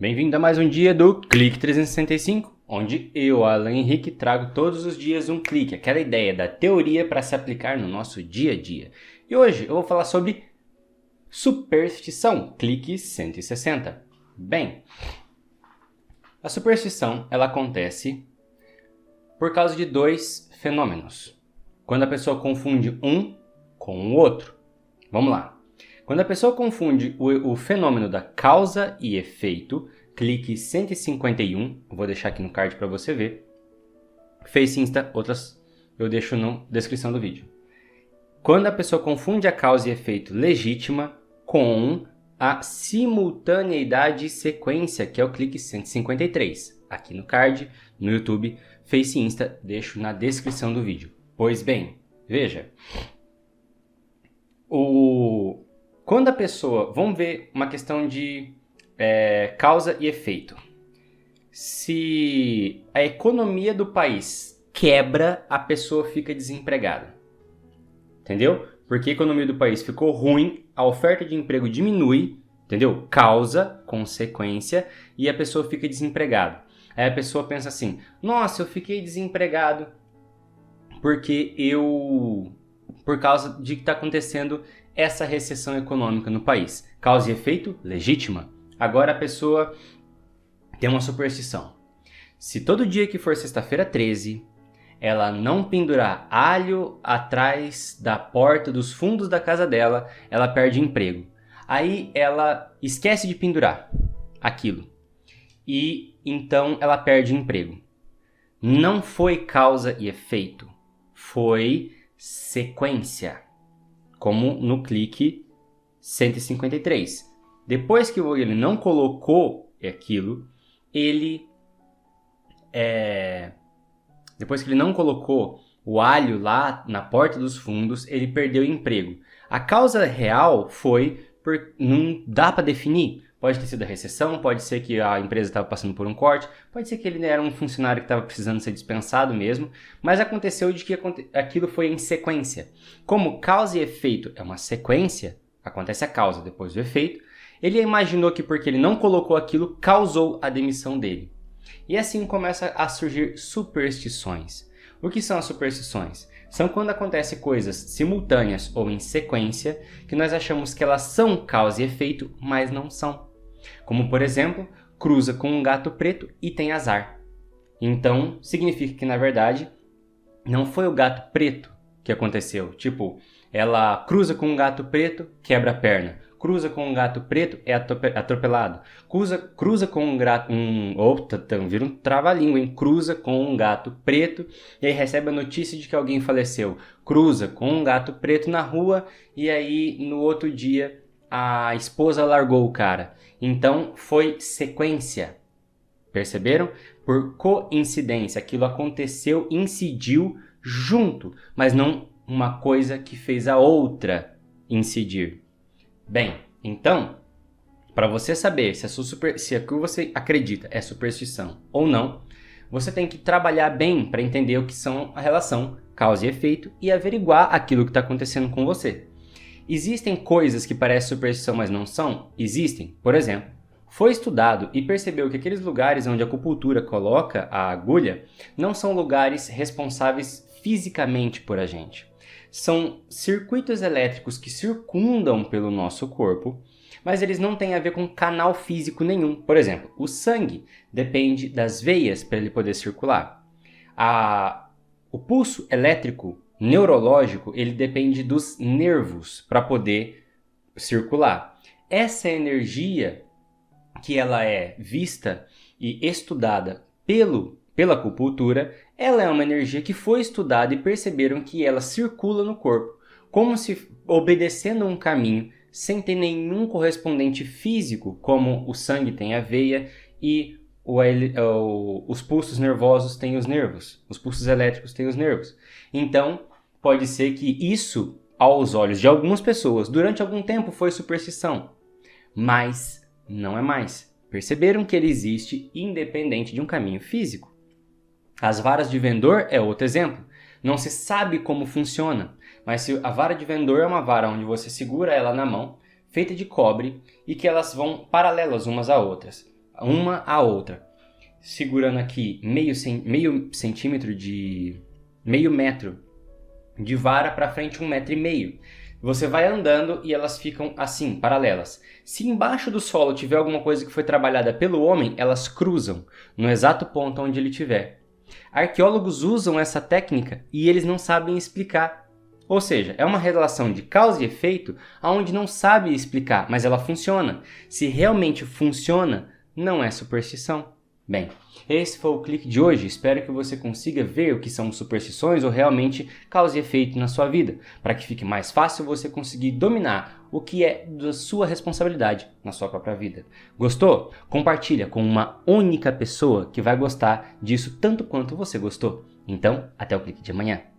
Bem-vindo a mais um dia do Clique 365, onde eu, Alan Henrique, trago todos os dias um clique, aquela ideia da teoria para se aplicar no nosso dia a dia. E hoje eu vou falar sobre superstição, clique 160. Bem, a superstição ela acontece por causa de dois fenômenos. Quando a pessoa confunde um com o outro. Vamos lá. Quando a pessoa confunde o fenômeno da causa e efeito, clique 151, eu vou deixar aqui no card para você ver. Face, Insta, outras eu deixo na descrição do vídeo. Quando a pessoa confunde a causa e efeito legítima com a simultaneidade e sequência, que é o clique 153. Aqui no card, no YouTube, Face, Insta, deixo na descrição do vídeo. Pois bem, veja. Quando a pessoa... Vamos ver uma questão de causa e efeito. Se a economia do país quebra, a pessoa fica desempregada. Entendeu? Porque a economia do país ficou ruim, a oferta de emprego diminui, entendeu? Causa, consequência, e a pessoa fica desempregada. Aí a pessoa pensa assim, nossa, eu fiquei desempregado por causa de que está acontecendo essa recessão econômica no país. Causa e efeito? Legítima. Agora a pessoa tem uma superstição. Se todo dia que for sexta-feira 13, ela não pendurar alho atrás da porta dos fundos da casa dela, ela perde emprego. Aí ela esquece de pendurar aquilo. E então ela perde emprego. Não foi causa e efeito. Foi sequência, como no clique 153. Depois que ele não colocou aquilo, depois que ele não colocou o alho lá na porta dos fundos, ele perdeu o emprego. A causa real não dá para definir. Pode ter sido a recessão, pode ser que a empresa estava passando por um corte, pode ser que ele era um funcionário que estava precisando ser dispensado mesmo, mas aconteceu de que aquilo foi em sequência. Como causa e efeito é uma sequência, acontece a causa depois do efeito, ele imaginou que porque ele não colocou aquilo, causou a demissão dele. E assim começa a surgir superstições. O que são as superstições? São quando acontecem coisas simultâneas ou em sequência que nós achamos que elas são causa e efeito, mas não são. Como, por exemplo, cruza com um gato preto e tem azar. Então, significa que, na verdade, não foi o gato preto que aconteceu. Tipo, ela cruza com um gato preto, quebra a perna. Cruza com um gato preto, é atropelado. Cruza com vira um trava-língua, hein? Cruza com um gato preto e aí recebe a notícia de que alguém faleceu. Cruza com um gato preto na rua e aí no outro dia a esposa largou o cara. Então foi sequência. Perceberam? Por coincidência, aquilo aconteceu, incidiu junto, mas não uma coisa que fez a outra incidir. Bem, então, para você saber se o que você acredita é superstição ou não, você tem que trabalhar bem para entender o que são a relação causa e efeito e averiguar aquilo que está acontecendo com você. Existem coisas que parecem superstição, mas não são? Existem. Por exemplo, foi estudado e percebeu que aqueles lugares onde a acupuntura coloca a agulha não são lugares responsáveis fisicamente por a gente. São circuitos elétricos que circundam pelo nosso corpo, mas eles não têm a ver com canal físico nenhum. Por exemplo, o sangue depende das veias para ele poder circular. O pulso elétrico neurológico, ele depende dos nervos para poder circular. Essa energia que ela é vista e estudada pela acupuntura, ela é uma energia que foi estudada e perceberam que ela circula no corpo, como se obedecendo um caminho, sem ter nenhum correspondente físico, como o sangue tem a veia e os pulsos nervosos têm os nervos, os pulsos elétricos têm os nervos. Então, pode ser que isso, aos olhos de algumas pessoas, durante algum tempo foi superstição, mas não é mais. Perceberam que ele existe independente de um caminho físico. As varas de vendor é outro exemplo. Não se sabe como funciona, mas se a vara de vendor é uma vara onde você segura ela na mão, feita de cobre, e que elas vão paralelas umas a outras. uma à outra. Segurando aqui meio metro de vara para frente, 1,5 metro. Você vai andando e elas ficam assim, paralelas. Se embaixo do solo tiver alguma coisa que foi trabalhada pelo homem, elas cruzam no exato ponto onde ele estiver. Arqueólogos usam essa técnica e eles não sabem explicar. Ou seja, é uma relação de causa e efeito onde não sabe explicar, mas ela funciona. Se realmente funciona, não é superstição. Bem, esse foi o clique de hoje. Espero que você consiga ver o que são superstições ou realmente causa e efeito na sua vida, para que fique mais fácil você conseguir dominar o que é da sua responsabilidade na sua própria vida. Gostou? Compartilha com uma única pessoa que vai gostar disso tanto quanto você gostou. Então, até o clique de amanhã.